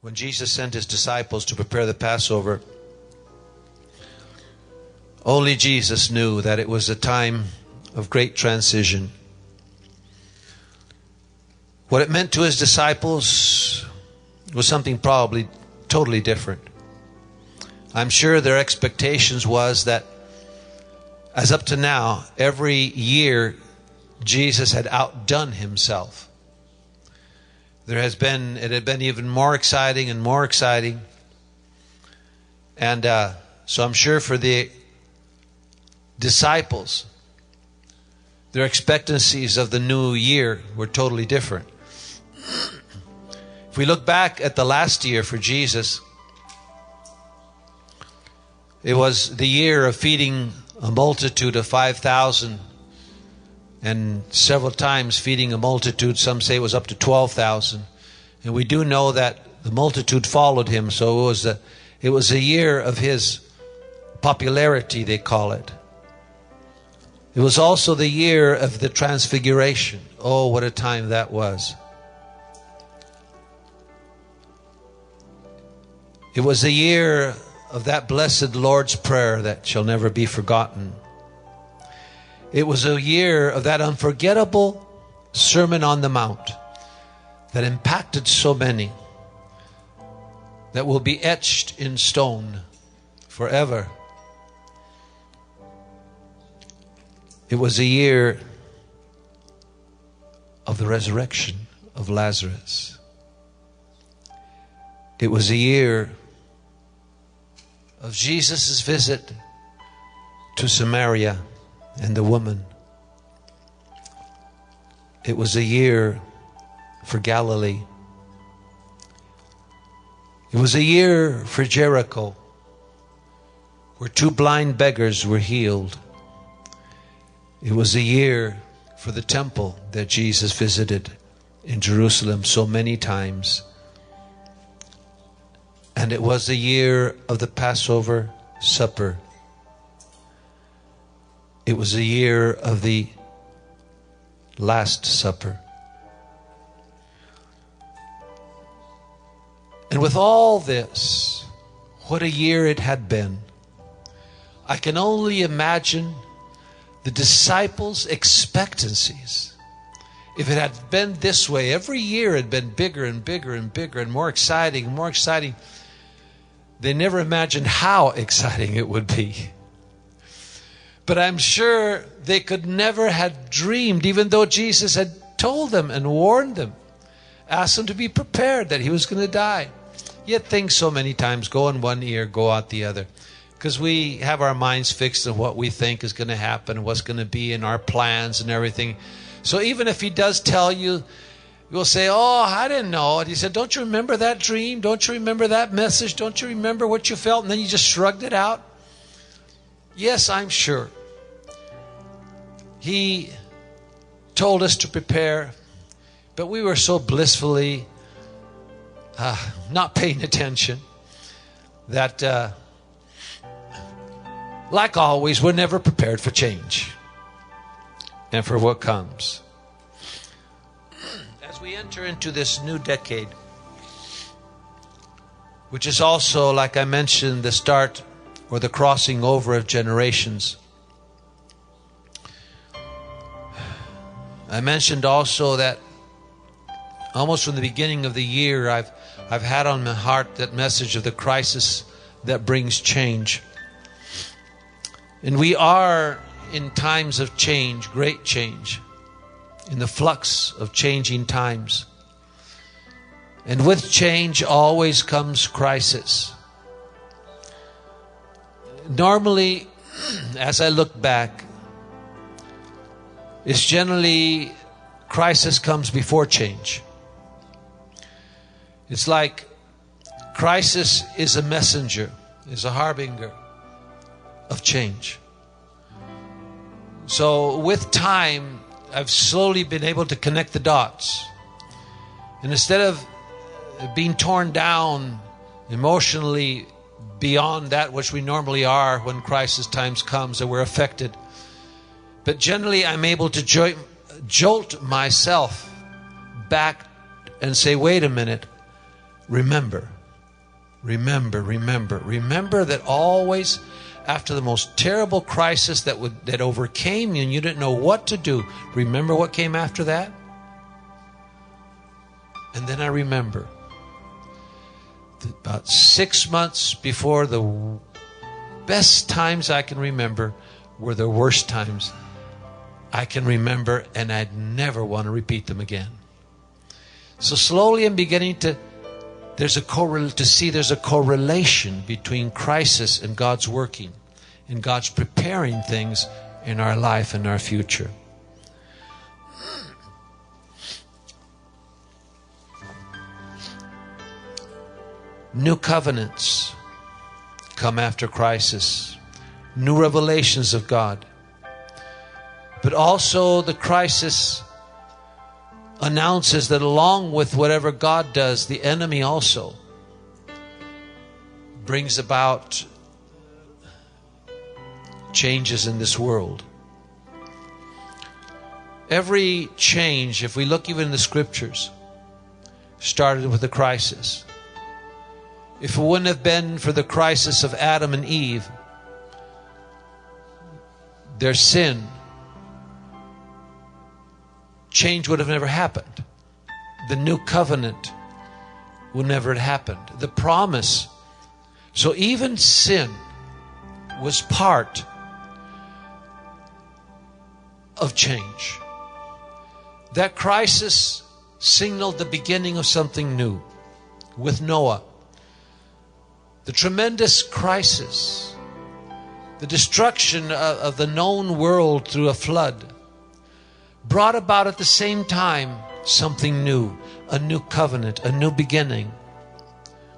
when Jesus sent his disciples to prepare the Passover, only Jesus knew that it was a time of great transition. What it meant to his disciples was something probably totally different. I'm sure their expectations was that, as up to now, every year Jesus had outdone himself. It had been even more exciting and more exciting. And so I'm sure for the disciples, their expectancies of the new year were totally different. If we look back at the last year for Jesus, it was the year of feeding a multitude of 5,000, and several times feeding a multitude. Some say it was up to 12,000. And we do know that the multitude followed him, so it was a year of his popularity, they call it. It was also the year of the transfiguration. Oh, what a time that was. It was the year of that blessed Lord's Prayer that shall never be forgotten. It was a year of that unforgettable Sermon on the Mount that impacted so many, that will be etched in stone forever. It was a year of the resurrection of Lazarus. It was a year of Jesus' visit to Samaria and the woman. It was a year for Galilee. It was a year for Jericho, where 2 blind beggars were healed. It was a year for the temple that Jesus visited in Jerusalem so many times. And it was the year of the Passover supper. It was a year of the Last Supper. And with all this, what a year it had been. I can only imagine the disciples' expectancies. If it had been this way, every year had been bigger and bigger and bigger and more exciting and more exciting. They never imagined how exciting it would be. But I'm sure they could never have dreamed, even though Jesus had told them and warned them, asked them to be prepared that he was going to die. Yet things so many times go in one ear, go out the other. Because we have our minds fixed on what we think is going to happen, what's going to be in our plans and everything. So even if he does tell you, you'll say, oh, I didn't know it. He said, don't you remember that dream? Don't you remember that message? Don't you remember what you felt? And then you just shrugged it out. Yes, I'm sure. He told us to prepare, but we were so blissfully not paying attention that, like always, we're never prepared for change and for what comes. As we enter into this new decade, which is also, like I mentioned, the start or the crossing over of generations. I mentioned also that almost from the beginning of the year, I've had on my heart that message of the crisis that brings change. And we are in times of change, great change, in the flux of changing times. And with change always comes crisis. Normally, as I look back, it's generally crisis comes before change. It's like crisis is a messenger, is a harbinger of change. So with time, I've slowly been able to connect the dots. And instead of being torn down emotionally beyond that which we normally are when crisis times comes and we're affected, but generally I'm able to jolt myself back and say, wait a minute, remember that always after the most terrible crisis that overcame you and you didn't know what to do, remember what came after that? And then I remember that about 6 months before, the best times I can remember were the worst times I can remember, and I'd never want to repeat them again. So slowly I'm beginning to see there's a correlation between crisis and God's working and God's preparing things in our life and our future. New covenants come after crisis. New revelations of God. But also the crisis announces that along with whatever God does, the enemy also brings about changes in this world. Every change, if we look even in the scriptures, started with a crisis. If it wouldn't have been for the crisis of Adam and Eve, their sin, change would have never happened. The new covenant would never have happened. The promise. So even sin was part of change. That crisis signaled the beginning of something new with Noah. The tremendous crisis, the destruction of the known world through a flood, brought about at the same time something new, a new covenant, a new beginning.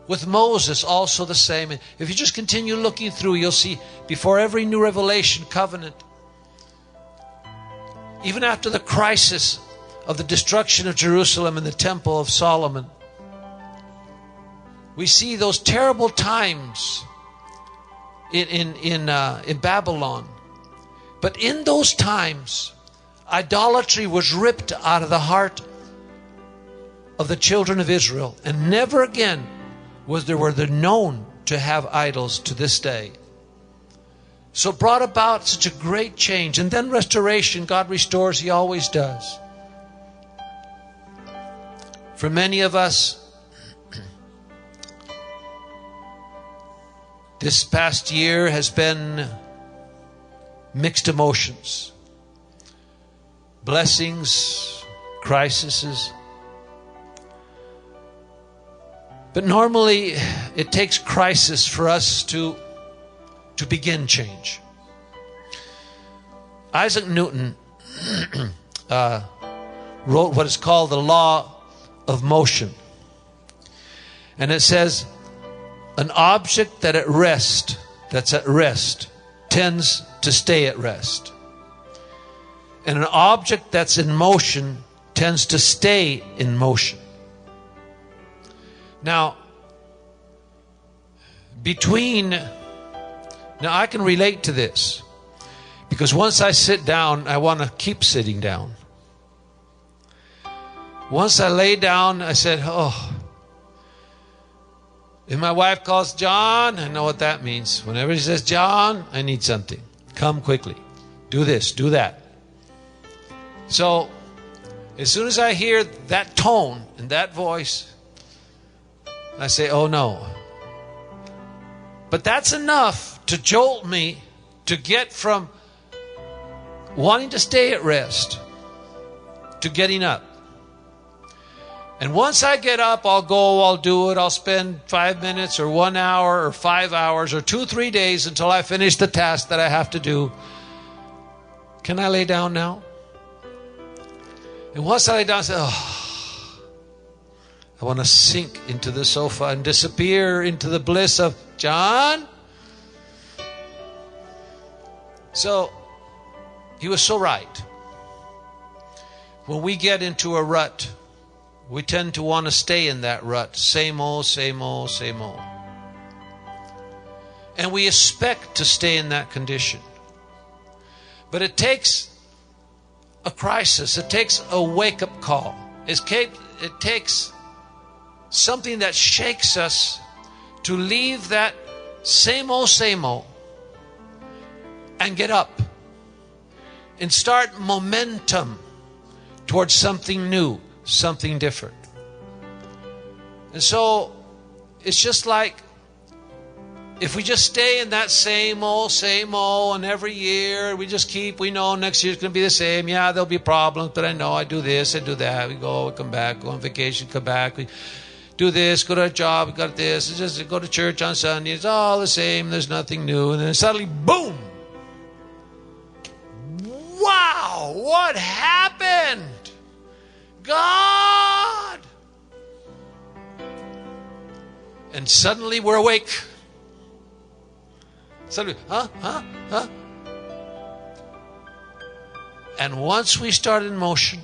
With Moses also the same. If you just continue looking through, you'll see before every new revelation covenant, even after the crisis of the destruction of Jerusalem and the temple of Solomon, we see those terrible times in Babylon. But in those times, idolatry was ripped out of the heart of the children of Israel, and never again were they known to have idols to this day. So brought about such a great change. And then restoration, God restores, He always does. For many of us, this past year has been mixed emotions. Blessings, crises. But normally it takes crisis for us to begin change. Isaac Newton wrote what is called the law of motion. And it says, an object that's at rest, tends to stay at rest. And an object that's in motion tends to stay in motion. Now, I can relate to this, because once I sit down, I want to keep sitting down. Once I lay down, I said, if my wife calls John, I know what that means. Whenever she says, John, I need something. Come quickly. Do this, do that. So, as soon as I hear that tone and that voice, I say, oh no. But that's enough to jolt me to get from wanting to stay at rest to getting up. And once I get up, I'll do it. I'll spend 5 minutes or 1 hour or 5 hours or 2-3 days until I finish the task that I have to do. Can I lay down now? And once I lay down, I say, I want to sink into the sofa and disappear into the bliss of John. So, he was so right. When we get into a rut, we tend to want to stay in that rut. Same old, same old, same old. And we expect to stay in that condition. But it takes a crisis. It takes a wake-up call. It takes something that shakes us to leave that same old, and get up and start momentum towards something new, something different. And so it's just like if we just stay in that same old, and every year we know next year's going to be the same. Yeah, there'll be problems, but I know I do this, I do that. We go, we come back, go on vacation, come back. We do this, go to a job, we got this. It's just go to church on Sunday. It's all the same. There's nothing new. And then suddenly, boom! Wow! What happened? God! And suddenly we're awake. Suddenly, huh? And once we start in motion,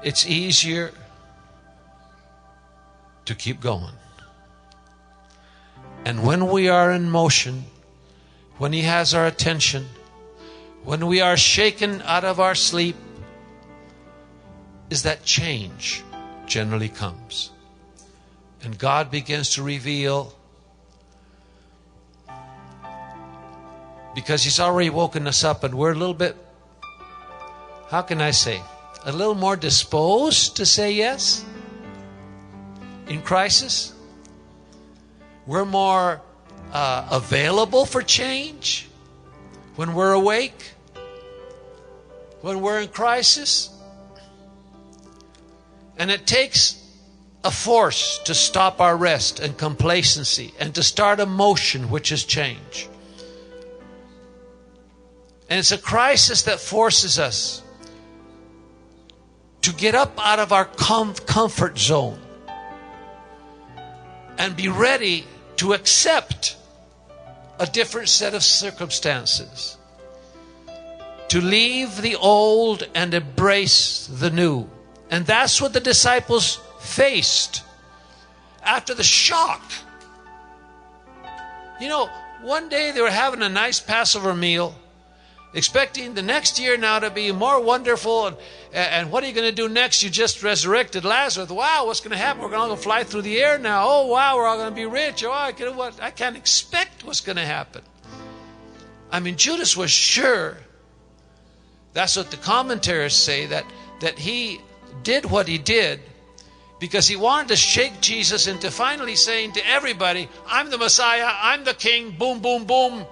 it's easier to keep going. And when we are in motion, when He has our attention, when we are shaken out of our sleep, is that change generally comes. And God begins to reveal, because He's already woken us up and we're a little bit, how can I say, a little more disposed to say yes in crisis. We're more available for change when we're awake, when we're in crisis. And it takes a force to stop our rest and complacency and to start a motion, which is change. And it's a crisis that forces us to get up out of our comfort zone and be ready to accept a different set of circumstances, to leave the old and embrace the new. And that's what the disciples faced after the shock. You know, one day they were having a nice Passover meal, expecting the next year now to be more wonderful. And what are you going to do next? You just resurrected Lazarus. Wow, what's going to happen? We're going to fly through the air now. Oh, wow, we're all going to be rich. Oh, I can't expect what's going to happen. I mean, Judas was sure. That's what the commentators say, that he did what he did because he wanted to shake Jesus into finally saying to everybody, I'm the Messiah, I'm the King, boom, boom, boom.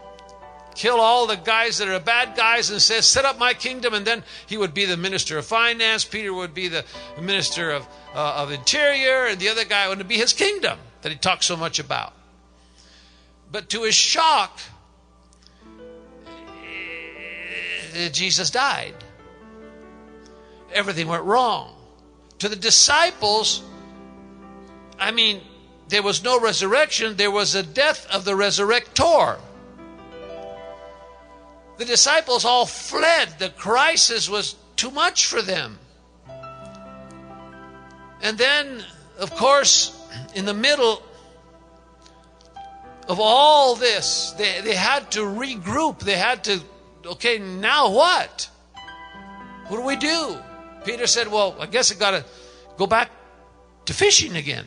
Kill all the guys that are bad guys and says, set up my kingdom. And then he would be the minister of finance. Peter would be the minister of interior. And the other guy would be his kingdom that he talked so much about. But to his shock, Jesus died. Everything went wrong. To the disciples, I mean, there was no resurrection. There was a death of the resurrector. The disciples all fled. The crisis was too much for them. And then, of course, in the middle of all this, they had to regroup. They had to, okay, now what? What do we do? Peter said, well, I guess I got to go back to fishing again.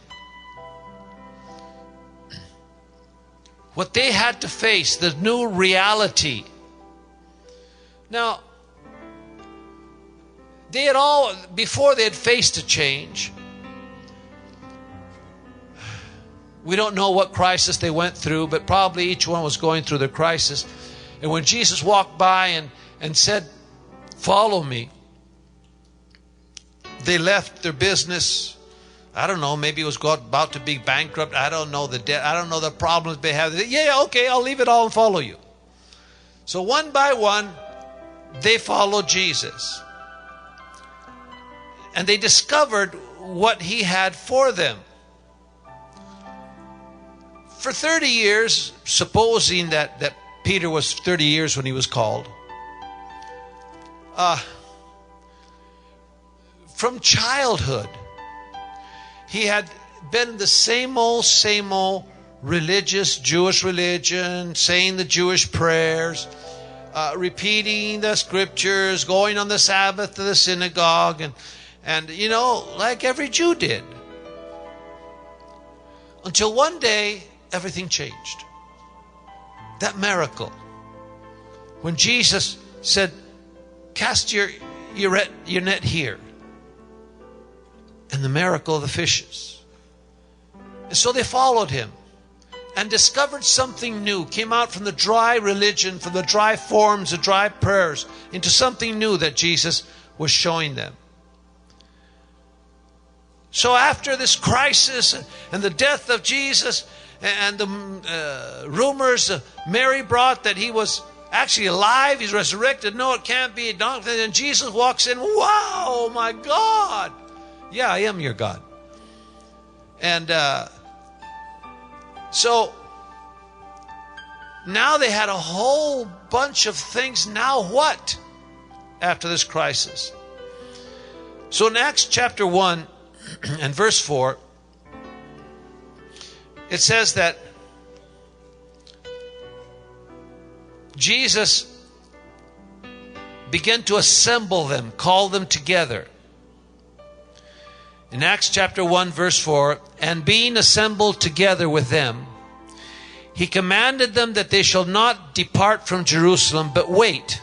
What they had to face, the new reality. Now, before they had faced a change, we don't know what crisis they went through, but probably each one was going through their crisis. And when Jesus walked by and said, follow me, they left their business. I don't know, maybe it was about to be bankrupt. I don't know the debt. I don't know the problems they have. Yeah, okay, I'll leave it all and follow you. So one by one, they followed Jesus. And they discovered what He had for them. For 30 years, supposing that Peter was 30 years when he was called, from childhood, he had been the same old religious, Jewish religion, saying the Jewish prayers, repeating the scriptures, going on the Sabbath to the synagogue, And, like every Jew did. Until one day, everything changed. That miracle. When Jesus said, cast your net here. And the miracle of the fishes. And so they followed him and discovered something new. Came out from the dry religion, from the dry forms, the dry prayers, into something new that Jesus was showing them. So after this crisis and the death of Jesus and the rumors Mary brought that he was actually alive, he's resurrected, no, it can't be. And Jesus walks in, wow, my God. Yeah, I am your God. And so now they had a whole bunch of things. Now what? After this crisis. So in Acts chapter 1 and verse 4, it says that Jesus began to assemble them, call them together. In Acts chapter 1 verse 4, and being assembled together with them, he commanded them that they shall not depart from Jerusalem, but wait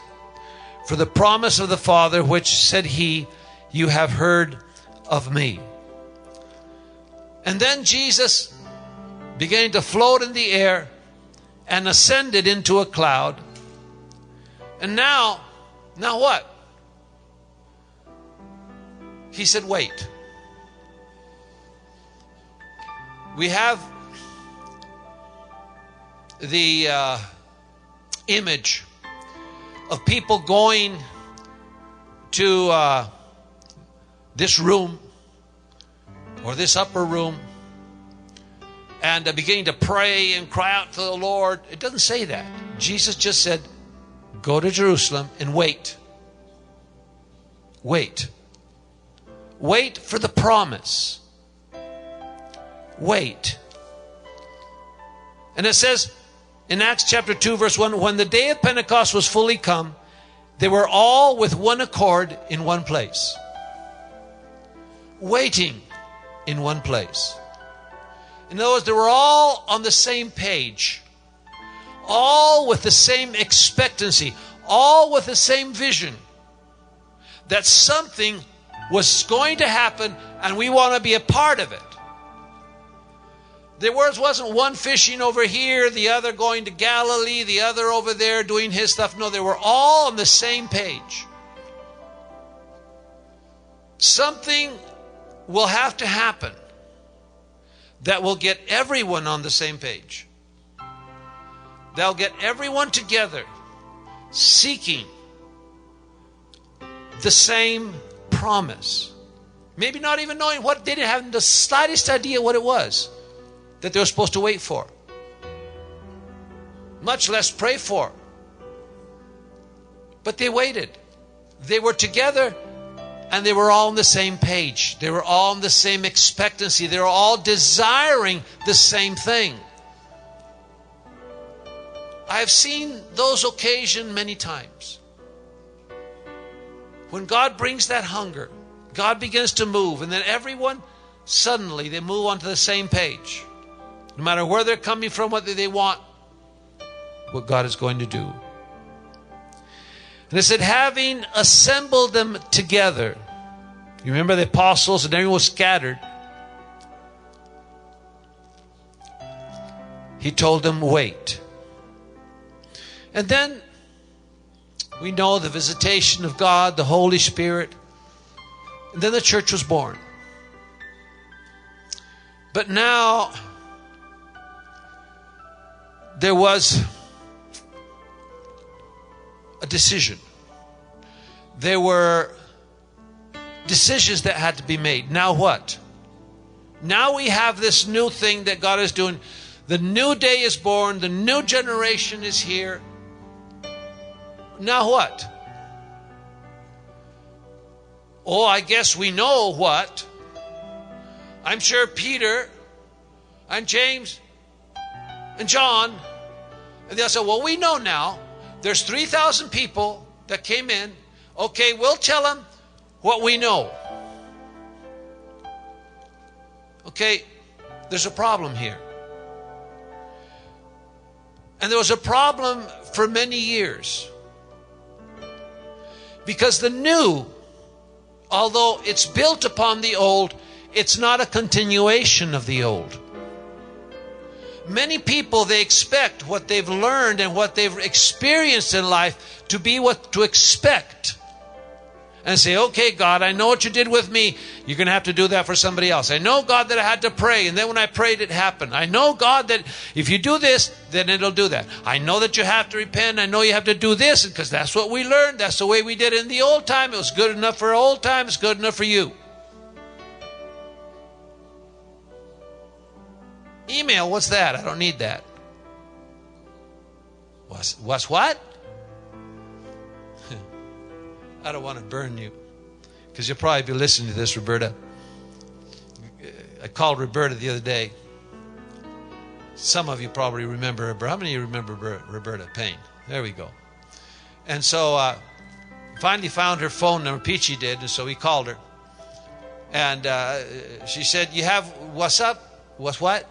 for the promise of the Father, which said he, you have heard of me. And then Jesus began to float in the air and ascended into a cloud. And now what? He said, wait. We have the image of people going to this room or this upper room and beginning to pray and cry out to the Lord. It doesn't say that. Jesus just said, go to Jerusalem and wait. Wait. Wait for the promise. Wait. And it says in Acts chapter 2 verse 1, when the day of Pentecost was fully come, they were all with one accord in one place. Waiting in one place. In other words, they were all on the same page. All with the same expectancy. All with the same vision. That something was going to happen and we want to be a part of it. There wasn't one fishing over here, the other going to Galilee, the other over there doing his stuff. No, they were all on the same page. Something will have to happen that will get everyone on the same page. They'll get everyone together seeking the same promise. Maybe not even knowing what, they didn't have the slightest idea what it was that they were supposed to wait for. Much less pray for. But they waited. They were together and they were all on the same page. They were all in the same expectancy. They were all desiring the same thing. I have seen those occasions many times. When God brings that hunger, God begins to move, and then everyone, suddenly they move onto the same page. No matter where they're coming from, whether they want what God is going to do. And it said, having assembled them together. You remember the apostles and everyone was scattered. He told them, wait. And then we know the visitation of God, the Holy Spirit. And then the church was born. But now there was a decision. There were decisions that had to be made. Now what? Now we have this new thing that God is doing. The new day is born. The new generation is here. Now what? Oh, I guess we know what. I'm sure Peter and James and John, and they'll say, well, we know now. There's 3,000 people that came in. Okay, we'll tell them what we know. Okay, there's a problem here. And there was a problem for many years. Because the new, although it's built upon the old, it's not a continuation of the old. Many people, they expect what they've learned and what they've experienced in life to be what to expect. And say, okay, God, I know what you did with me. You're going to have to do that for somebody else. I know, God, that I had to pray. And then when I prayed, it happened. I know, God, that if you do this, then it'll do that. I know that you have to repent. I know you have to do this because that's what we learned. That's the way we did it in the old time. It was good enough for old time. It's good enough for you. Email, what's that? I don't need that. What's what? I don't want to burn you because you'll probably be listening to this, Roberta. I called Roberta the other day. Some of you probably remember Roberta. How many of you remember Roberta Payne? There we go. And so finally found her phone number. Peachy did, and so we called her. And she said, you have, what's up? What's what?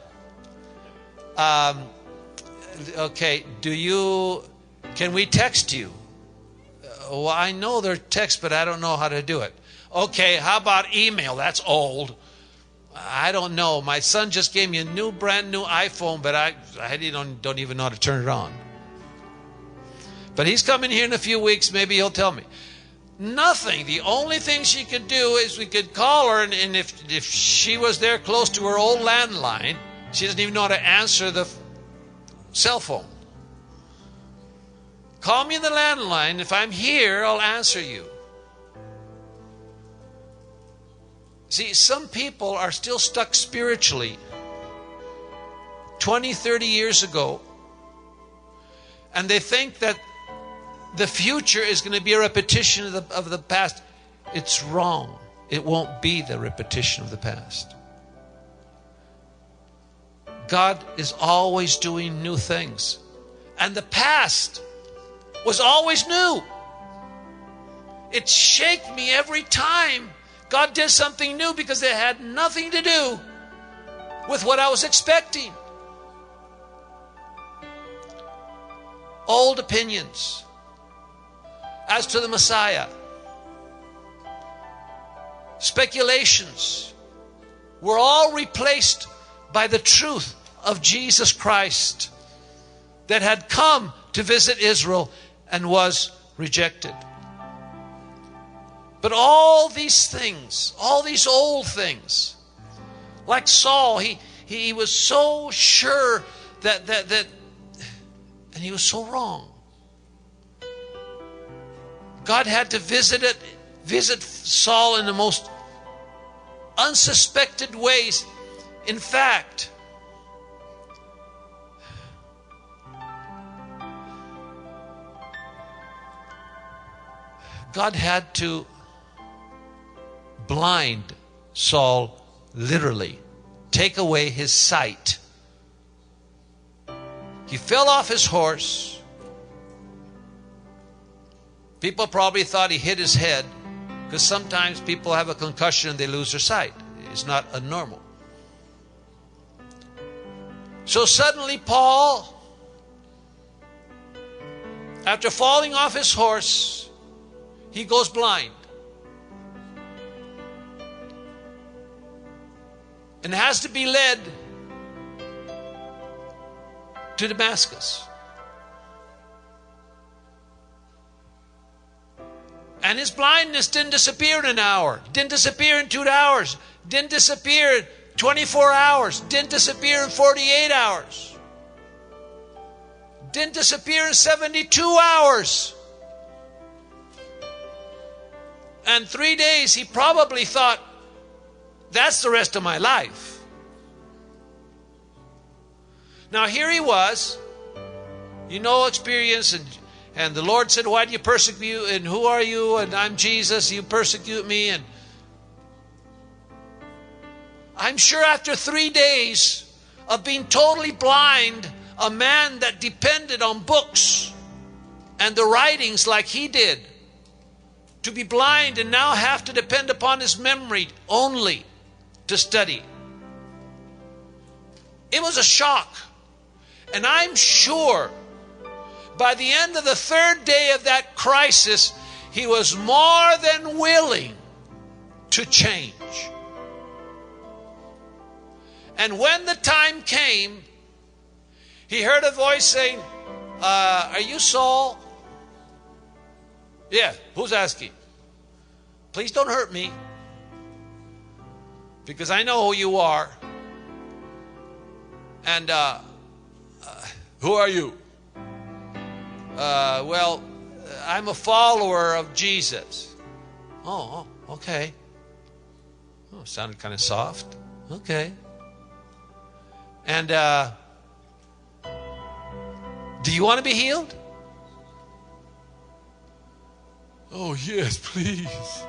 Okay, can we text you? Well, I know there's text, but I don't know how to do it. Okay, how about email? That's old. I don't know. My son just gave me a brand new iPhone, but I don't even know how to turn it on. But he's coming here in a few weeks. Maybe he'll tell me. Nothing. The only thing she could do is we could call her, and if she was there close to her old landline, she doesn't even know how to answer the cell phone. Call me in the landline. If I'm here, I'll answer you. See, some people are still stuck spiritually 20, 30 years ago. And they think that the future is going to be a repetition of the past. It's wrong. It won't be the repetition of the past. God is always doing new things. And the past was always new. It shook me every time God did something new because it had nothing to do with what I was expecting. Old opinions as to the Messiah, speculations, were all replaced by the truth of Jesus Christ that had come to visit Israel and was rejected. But all these things, all these old things, like Saul, he was so sure that and he was so wrong. God had to visit Saul in the most unsuspected ways. In fact, God had to blind Saul, literally, take away his sight. He fell off his horse. People probably thought he hit his head, because sometimes people have a concussion and they lose their sight. It's not abnormal. So suddenly Paul, after falling off his horse, he goes blind and has to be led to Damascus. And his blindness didn't disappear in an hour, didn't disappear in 2 hours, didn't disappear in 24 hours, didn't disappear in 48 hours, didn't disappear in 72 hours. And 3 days, he probably thought, that's the rest of my life. Now here he was, experience, and the Lord said, why do you persecute? And who are you? And I'm Jesus, you persecute me. And I'm sure after 3 days of being totally blind, a man that depended on books and the writings like he did, to be blind and now have to depend upon his memory only to study. It was a shock. And I'm sure by the end of the third day of that crisis, he was more than willing to change. And when the time came, he heard a voice saying, are you Saul? Yeah, who's asking? Please don't hurt me, because I know who you are. And who are you? Well, I'm a follower of Jesus. Oh, okay. Oh, sounded kind of soft. Okay. And do you want to be healed? Oh, yes, please.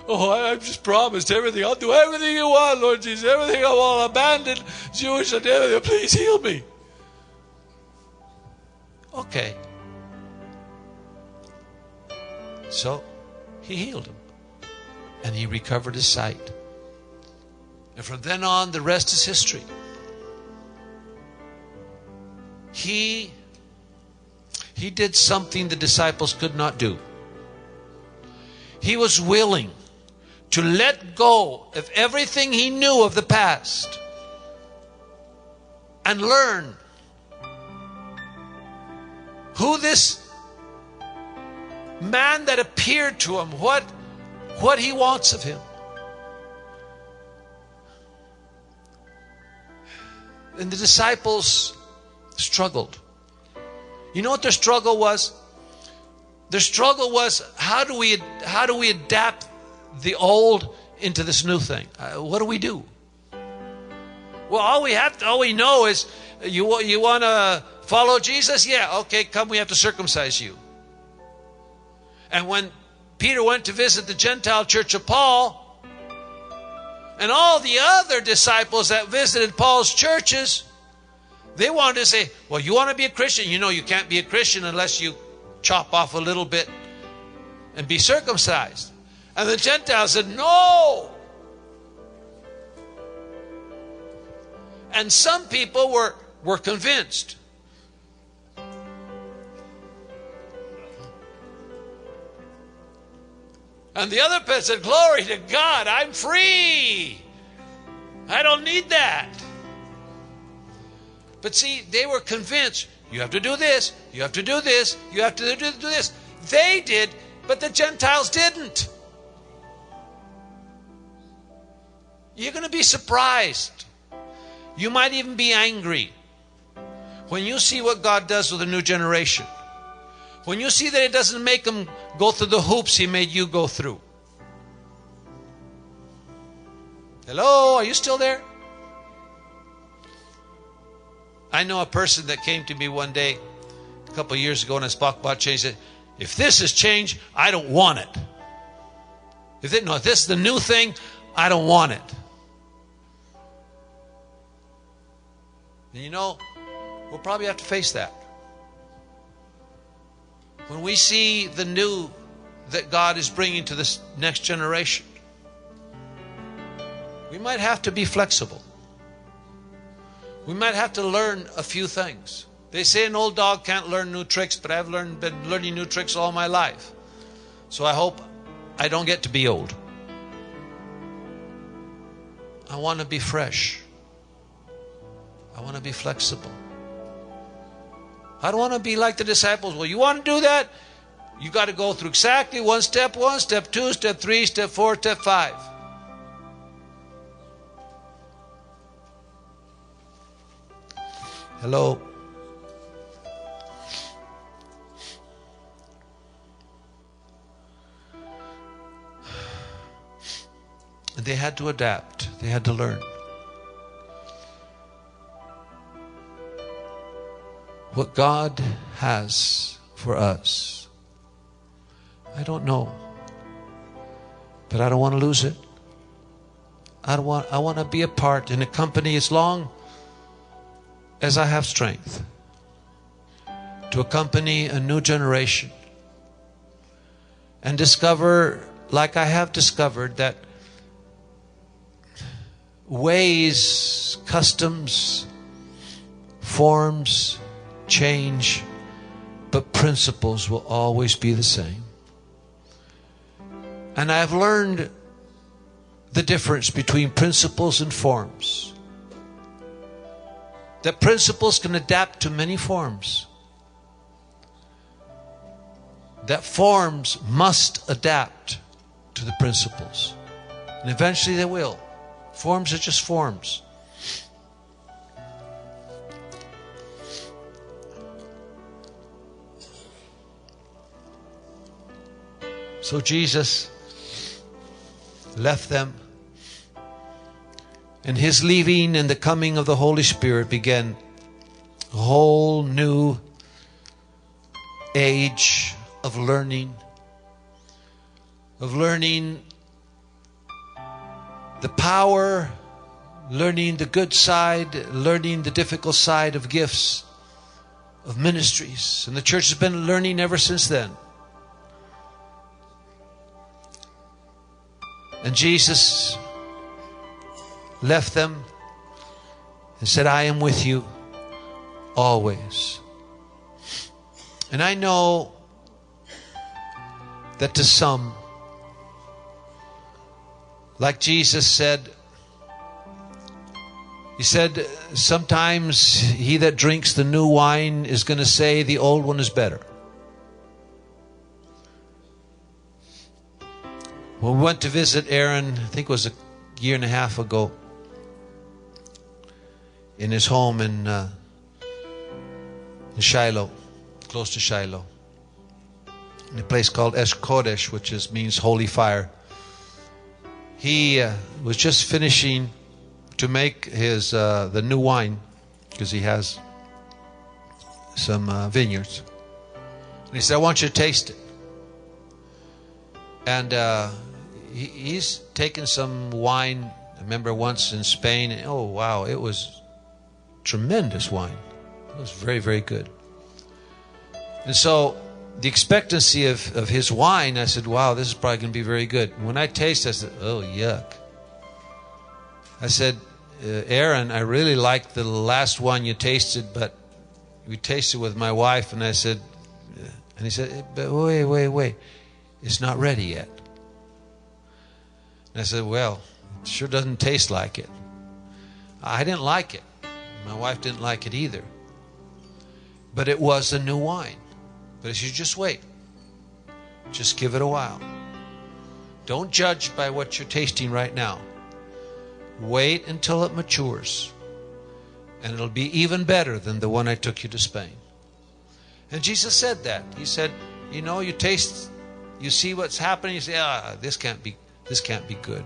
Oh, I've just promised everything. I'll do everything you want, Lord Jesus. Everything I want. I'll abandon Jewish and everything. Please heal me. Okay. So he healed him. And he recovered his sight. And from then on, the rest is history. He did something the disciples could not do. He was willing to let go of everything he knew of the past and learn who this man that appeared to him, what he wants of him. And the disciples struggled. You know what their struggle was? Their struggle was, how do we adapt the old into this new thing? What do we do? Well, all we know is, you want to follow Jesus? Yeah, okay, come, we have to circumcise you. And when Peter went to visit the Gentile church of Paul, and all the other disciples that visited Paul's churches, they wanted to say, well, you want to be a Christian? You know you can't be a Christian unless you chop off a little bit and be circumcised. And the Gentiles said, no. And some people were convinced. And the other person said, glory to God, I'm free. I don't need that. But see, they were convinced, you have to do this, you have to do this, you have to do this. They did, but the Gentiles didn't. You're going to be surprised. You might even be angry when you see what God does with a new generation. When you see that it doesn't make them go through the hoops He made you go through. Hello, are you still there? I know a person that came to me one day, a couple of years ago, and I spoke about change. Said, if this is change, I don't want it. If this is the new thing, I don't want it. And you know, we'll probably have to face that. When we see the new that God is bringing to this next generation, we might have to be flexible. We might have to learn a few things. They say an old dog can't learn new tricks, but I've been learning new tricks all my life. So I hope I don't get to be old. I want to be fresh. I want to be flexible. I don't want to be like the disciples. Well, you want to do that? You got to go through exactly 1 step, 2, step 3, step 4, step 5. Hello. They had to adapt. They had to learn. What God has for us, I don't know. But I don't want to lose it. I want to be a part in a company as long as I have strength to accompany a new generation and discover, like I have discovered, that ways customs, forms change, but principles will always be the same. And I've learned the difference between principles and forms. That principles can adapt to many forms. That forms must adapt to the principles. And eventually they will. Forms are just forms. So Jesus left them, and His leaving and the coming of the Holy Spirit began a whole new age of learning the power, learning the good side, learning the difficult side of gifts, of ministries. And the church has been learning ever since then. And Jesus left them and said, I am with you always. And I know that to some, like Jesus said, He said, sometimes he that drinks the new wine is going to say the old one is better. When we went to visit Aaron, I think it was a year and a half ago, in his home in Shiloh, close to Shiloh, in a place called Esh Kodesh, which means holy fire. He was just finishing to make his the new wine, because he has some vineyards. And he said, I want you to taste it. And he's taken some wine. I remember once in Spain, and oh wow, it was tremendous wine. It was very, very good. And so the expectancy of his wine, I said, wow, this is probably going to be very good. When I tasted, I said, oh, yuck. I said, Aaron, I really liked the last one you tasted, but we tasted with my wife, and I said, and he said, but wait, it's not ready yet. And I said, well, it sure doesn't taste like it. I didn't like it. My wife didn't like it either. But it was a new wine. But if you just wait, just give it a while. Don't judge by what you're tasting right now. Wait until it matures. And it'll be even better than the one I took you to Spain. And Jesus said that. He said, you know, you taste, you see what's happening, you say, this can't be good.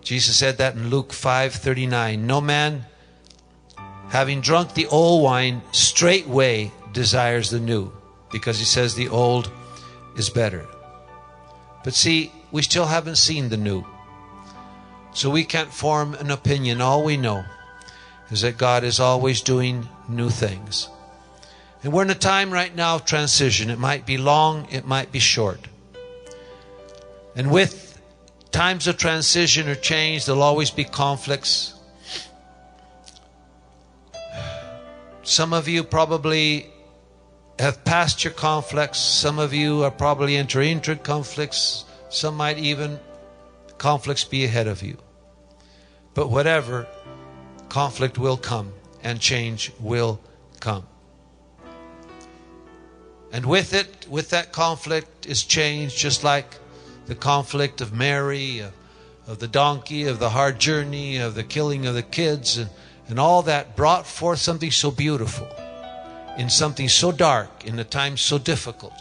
Jesus said that in Luke 5:39. No man, having drunk the old wine, straightway desires the new, because he says the old is better. But see, we still haven't seen the new. So we can't form an opinion. All we know is that God is always doing new things. And we're in a time right now of transition. It might be long, it might be short. And with times of transition or change, there'll always be conflicts. Some of you probably have passed your conflicts. Some of you are probably entering into conflicts. Some might even conflicts be ahead of you. But whatever, conflict will come and change will come. And with it, with that conflict is change, just like the conflict of Mary, of the donkey, of the hard journey, of the killing of the kids, and all that brought forth something so beautiful in something so dark, in a time so difficult.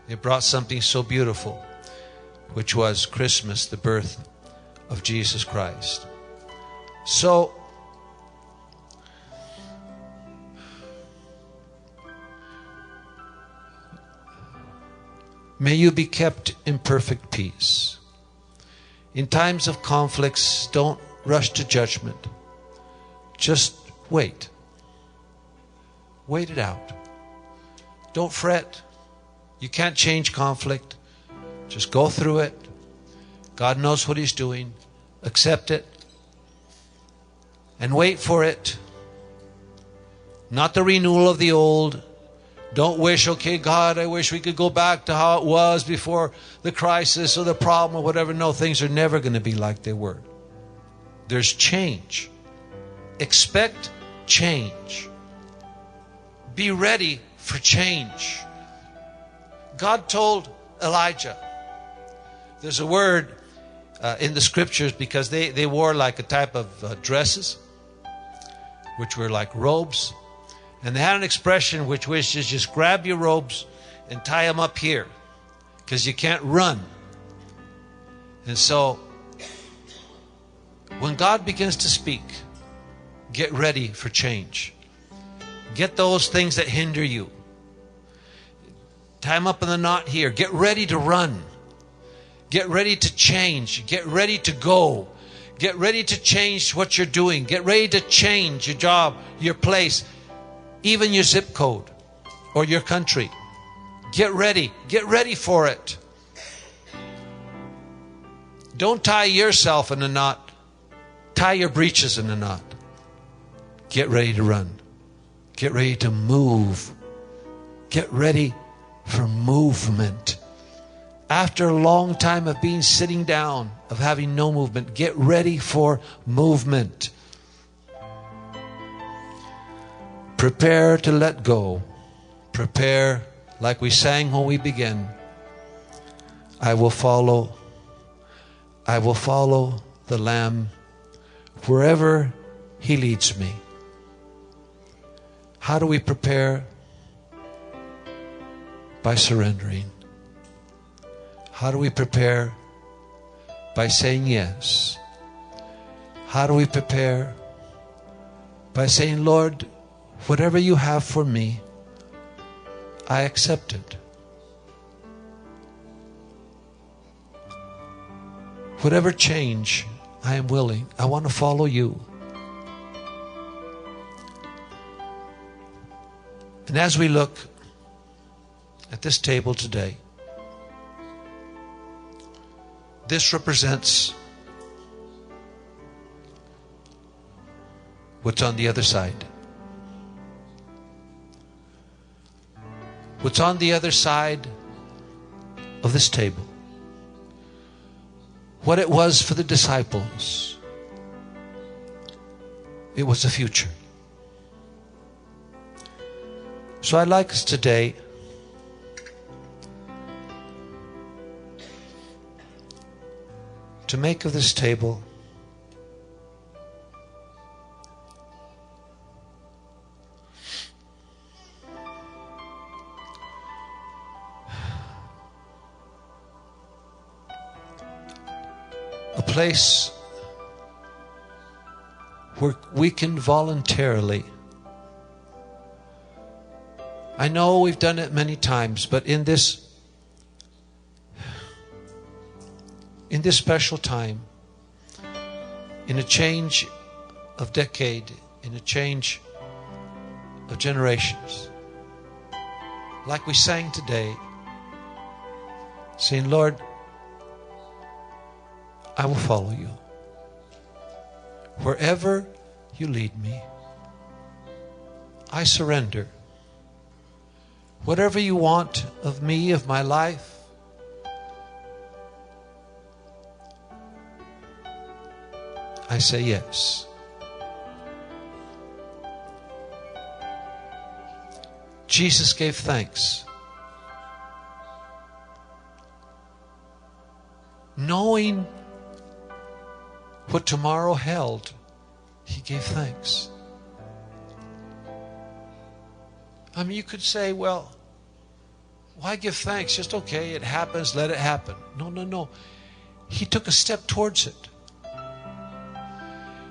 It brought something so beautiful, which was Christmas, the birth of Jesus Christ. So, may you be kept in perfect peace. In times of conflicts, don't rush to judgment. Just wait. Wait it out. Don't fret. You can't change conflict. Just go through it. God knows what He's doing. Accept it. and wait for it. Not the renewal of the old. Don't wish, okay, God, I wish we could go back to how it was before the crisis or the problem or whatever. No, things are never going to be like they were. There's change. Expect change. Be ready for change. God told Elijah, there's a word in the scriptures, because they wore like a type of dresses, which were like robes. And they had an expression which was just grab your robes and tie them up here, because you can't run. And so when God begins to speak, get ready for change. Get those things that hinder you. Tie them up in the knot here. Get ready to run. Get ready to change. Get ready to go. Get ready to change what you're doing. Get ready to change your job, your place, even your zip code or your country. Get ready. Get ready for it. Don't tie yourself in a knot. Tie your breeches in a knot. Get ready to run. Get ready to move. Get ready for movement. After a long time of being sitting down, of having no movement, get ready for movement. Prepare to let go. Prepare, like we sang when we began. I will follow the Lamb wherever He leads me. How do we prepare? By surrendering. How do we prepare? By saying yes. How do we prepare? By saying, Lord, whatever you have for me, I accept it. Whatever change, I am willing. I want to follow you. And as we look at this table today, this represents what's on the other side. What's on the other side of this table. What it was for the disciples. It was a future. So I'd like us today to make of this table a place where we can voluntarily, I know we've done it many times, but in this special time, in a change of decade, in a change of generations, like we sang today, saying, Lord, I will follow you. Wherever you lead me, I surrender. Whatever you want of me, of my life, I say yes. Jesus gave thanks. Knowing what tomorrow held, He gave thanks. I mean, you could say, well, why give thanks? Just okay, it happens, let it happen. No. He took a step towards it.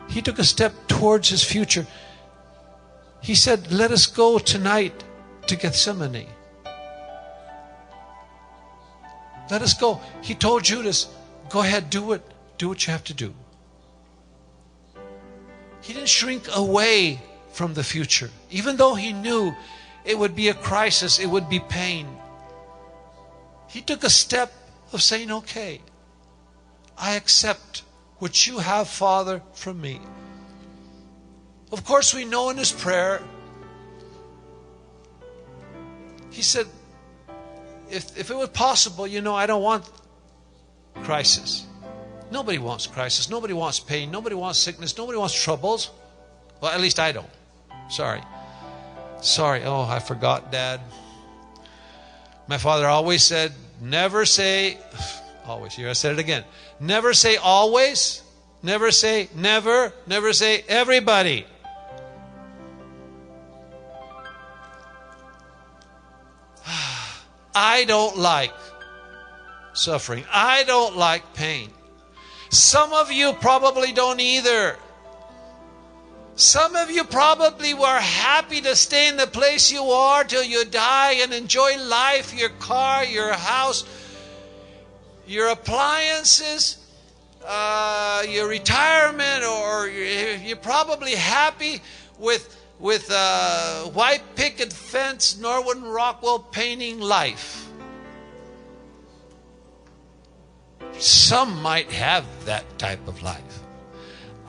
He took a step towards His future. He said, let us go tonight to Gethsemane. Let us go. He told Judas, go ahead, do it. Do what you have to do. He didn't shrink away from the future. Even though He knew it would be a crisis, it would be pain. He took a step of saying, okay, I accept what you have, Father, from me. Of course, we know in his prayer, he said, if it was possible, I don't want crisis. Nobody wants crisis. Nobody wants pain. Nobody wants sickness. Nobody wants troubles. Well, at least I don't. Sorry. Oh, I forgot, Dad. My father always said, never say, always. Here, I said it again. Never say always. Never say never. Never say everybody. I don't like suffering. I don't like pain. Some of you probably don't either. Some of you probably were happy to stay in the place you are till you die and enjoy life, your car, your house, your appliances, your retirement, or you're probably happy with white picket fence, Norwood and Rockwell painting life. Some might have that type of life.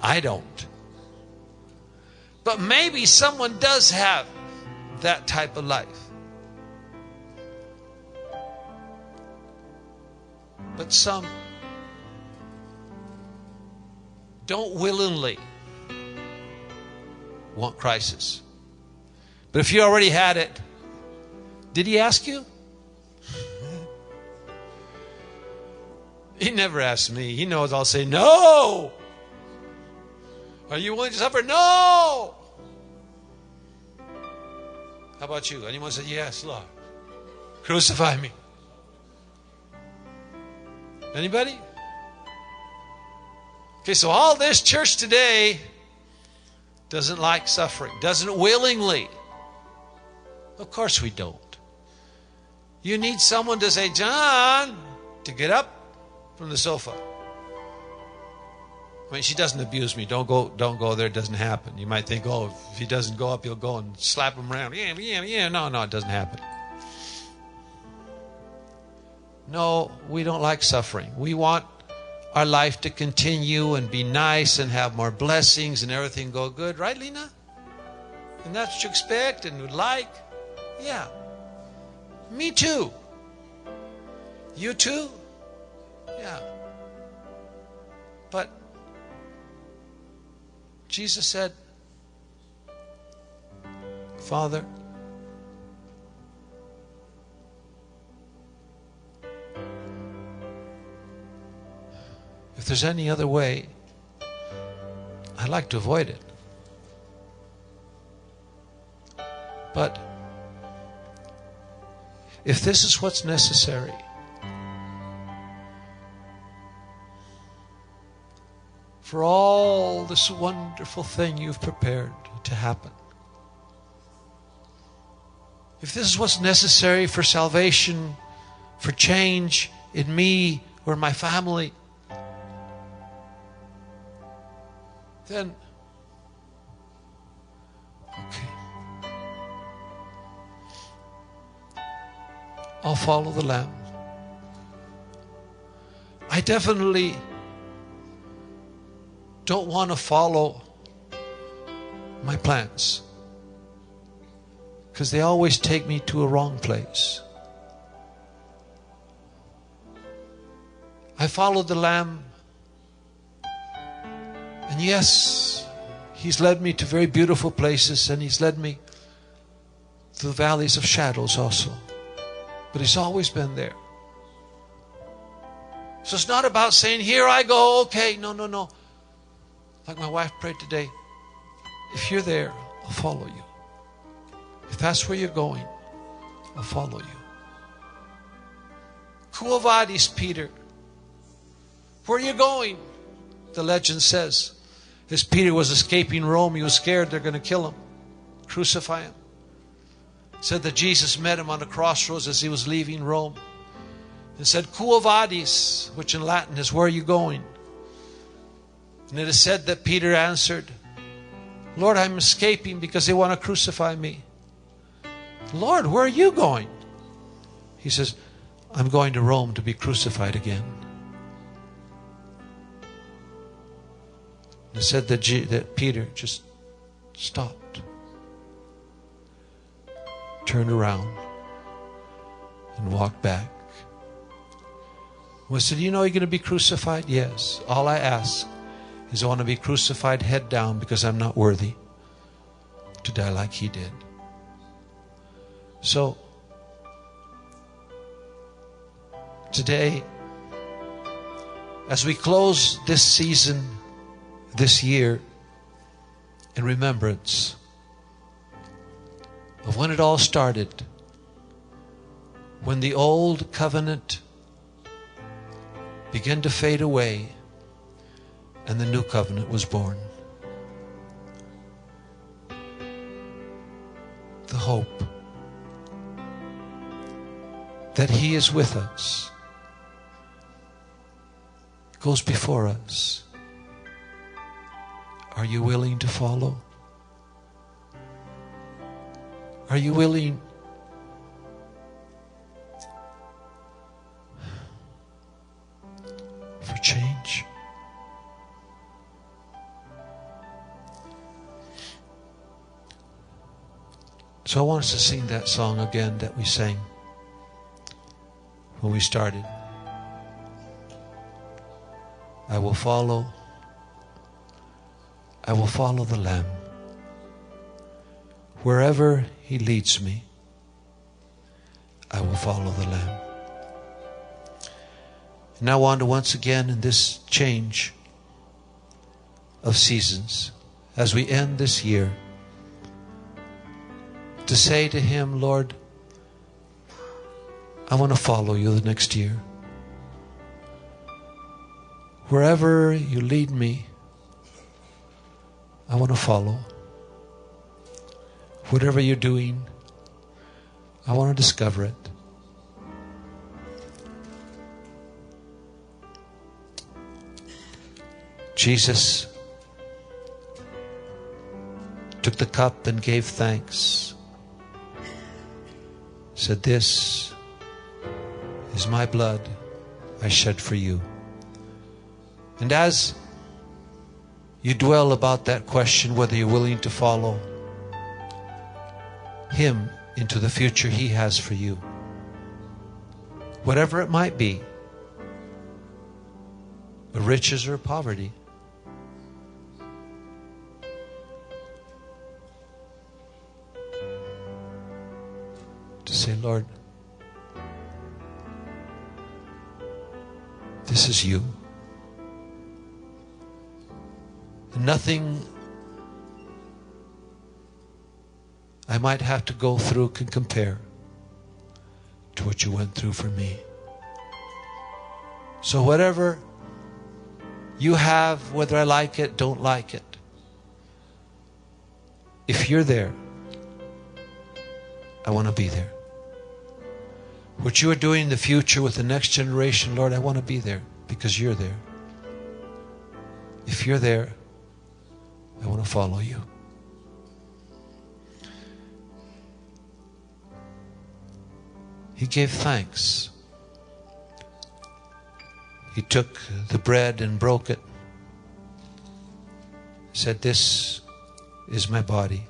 I don't. But maybe someone does have that type of life. But some don't willingly want crisis. But if you already had it, did he ask you? He never asks me. He knows I'll say no. Are you willing to suffer? No. How about you? Anyone say yes, Lord? Crucify me. Anybody? Okay, so all this church today doesn't like suffering, doesn't willingly. Of course we don't. You need someone to say, John, to get up from the sofa. I mean, she doesn't abuse me. Don't go there. It doesn't happen. You might think, oh, if he doesn't go up, you'll go and slap him around. Yeah. No, it doesn't happen. No, we don't like suffering. We want our life to continue and be nice and have more blessings and everything go good. Right, Lena? And that's what you expect and would like? Yeah. Me too. You too? Yeah. But Jesus said, Father, if there's any other way, I'd like to avoid it. But if this is what's necessary, for all this wonderful thing you've prepared to happen, if this is what's necessary for salvation, for change in me or my family, then, okay, I'll follow the Lamb. I definitely don't want to follow my plans, because they always take me to a wrong place. I followed the Lamb, and yes, He's led me to very beautiful places, and He's led me through valleys of shadows also. But He's always been there. So it's not about saying, here I go, okay. No. Like my wife prayed today, if you're there, I'll follow you. If that's where you're going, I'll follow you. Quo vadis, Peter? Where are you going? The legend says, as Peter was escaping Rome, he was scared they're going to kill him, crucify him. It said that Jesus met him on the crossroads as he was leaving Rome and said, Quo vadis, which in Latin is, where are you going? And it is said that Peter answered, Lord, I'm escaping because they want to crucify me. Lord, where are you going? He says, I'm going to Rome to be crucified again. And it said that Peter just stopped, turned around, and walked back. We said, you know you're going to be crucified? Yes. All I ask is I want to be crucified head down because I'm not worthy to die like He did. So, today, as we close this season, this year, in remembrance of when it all started, when the old covenant began to fade away and the new covenant was born. The hope that He is with us goes before us. Are you willing to follow? Are you willing for change? So I want us to sing that song again that we sang when we started. I will follow the Lamb. Wherever He leads me, I will follow the Lamb. And I want to once again, in this change of seasons, as we end this year, to say to Him, Lord, I want to follow You the next year. Wherever You lead me, I want to follow. Whatever You're doing, I want to discover it. Jesus took the cup and gave thanks. Said, this is my blood I shed for you. And as you dwell about that question, whether you're willing to follow Him into the future He has for you, whatever it might be, riches or poverty, to say, Lord, this is You. Nothing I might have to go through can compare to what You went through for me. So whatever You have, whether I like it, don't like it, if You're there, I want to be there. What You are doing in the future with the next generation, Lord, I want to be there because You're there. If You're there, I want to follow You. He gave thanks. He took the bread and broke it. Said, this is my body.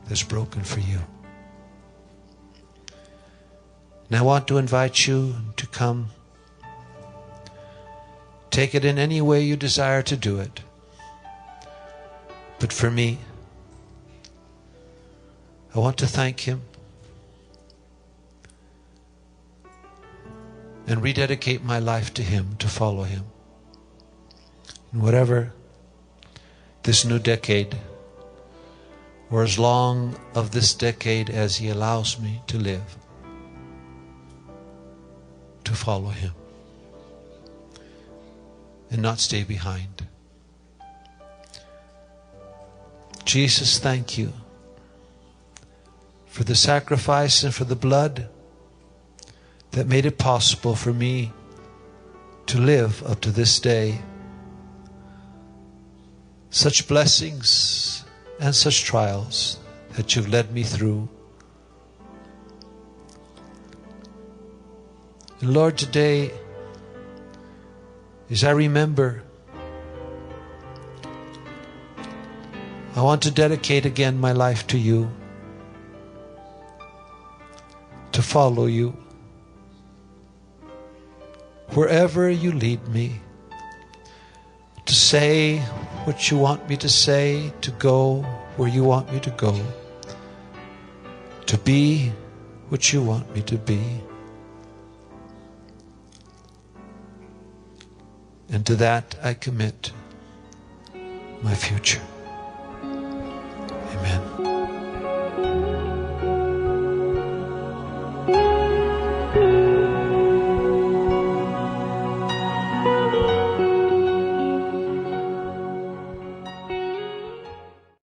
That's broken for you. And I want to invite you to come. Take it in any way you desire to do it. But for me, I want to thank Him and rededicate my life to Him, to follow Him. And whatever this new decade, or as long of this decade as He allows me to live, to follow Him and not stay behind. Jesus, thank You for the sacrifice and for the blood that made it possible for me to live up to this day. Such blessings and such trials that You've led me through. And Lord, today as I remember, I want to dedicate again my life to you, to follow you wherever you lead me, to say what you want me to say, to go where you want me to go, to be what you want me to be. And to that I commit my future. Amen.